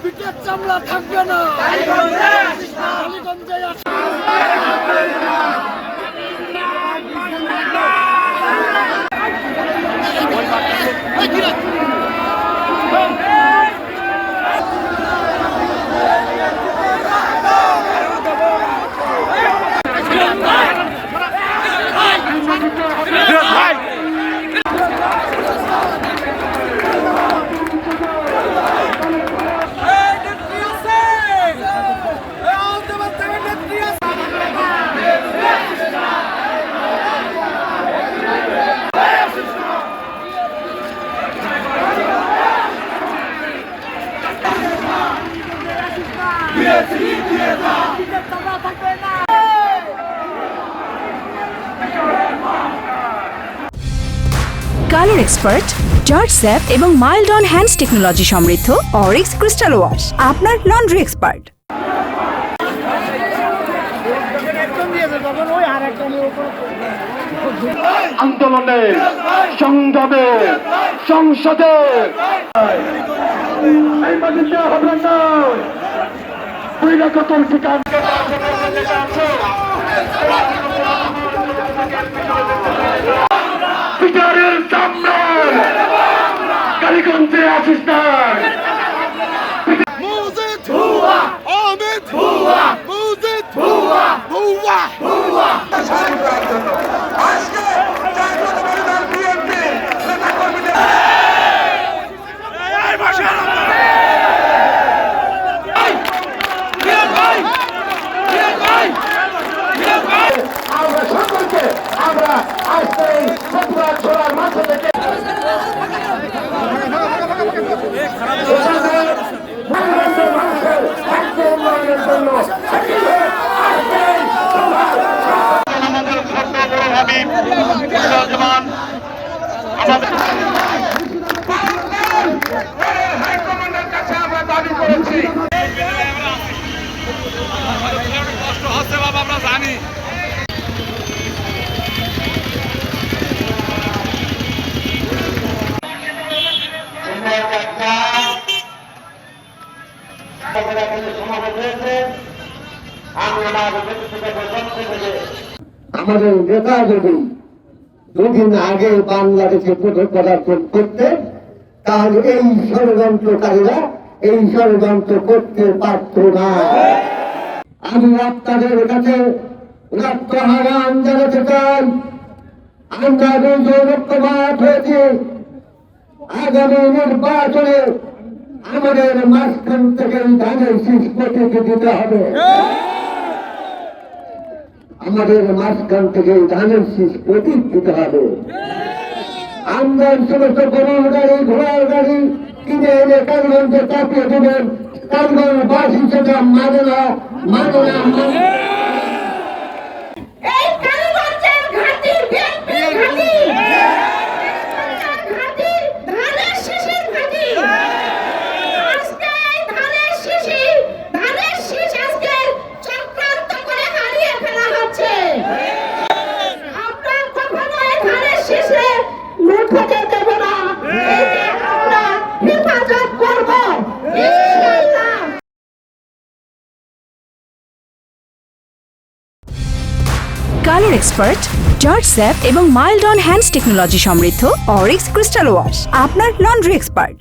পিঠের চামড়া থাকবে না। কালীগঞ্জে কালার এক্সপার্ট, জর্জ স্যাপ এবং মাইল্ড অন হ্যান্ডস টেকনোলজি সমৃদ্ধ অরিক্স ক্রিস্টাল ওয়াশ আপনার লন্ড্রি এক্সপার্ট। আন্দোলনে সংগ্রামে সংসদে এই মাটিতে হবে না বৈরাগতর ঠিকান বিচারের সামনে কালীগঞ্জে আসিস না আমরা সকলকে আমরা আজকে এই সত্যবাদ ছোড়ার মাঝে থেকে আমাদের ছোট্ট বড় ভাবি জওয়ান আমাদের হাইকমান্ডের কাছে আমরা দাবি করেছি। কষ্ট হচ্ছে বাবা, আমরা জানি। আমাদের নেতা যদি দুদিন আগে বাংলাদেশে পদার্পণ করতে, তাহলে এই ষড়যন্ত্রকারীরা এই ষড়যন্ত্র করতে পারত না। আমি আপনাদের কাছে রক্ত আহ্বান জানাতে চাই, আমরা রক্তপাত হয়েছি। আগামী নির্বাচনে আমাদের মাঝখান থেকে ধানের শীষ প্রতীকে দিতে হবে। আমাদের মাঝখান থেকে ধানের শীষ প্রতীক দিতে হবে। আমরা সমস্ত গরুর গাড়ি ঘোড়ার গাড়ি কিনে এনে কালীগঞ্জে চাপিয়ে দেবেন। কালীগঞ্জবাসী সেটা মানে না, মানে না, মানে কালার এক্সপার্ট, জর্জ স্যাপ এবং মাইল্ড অন হ্যান্ডস টেকনোলজি সমৃদ্ধ অরিক্স ক্রিস্টাল ওয়াশ আপনার লন্ড্রি এক্সপার্ট।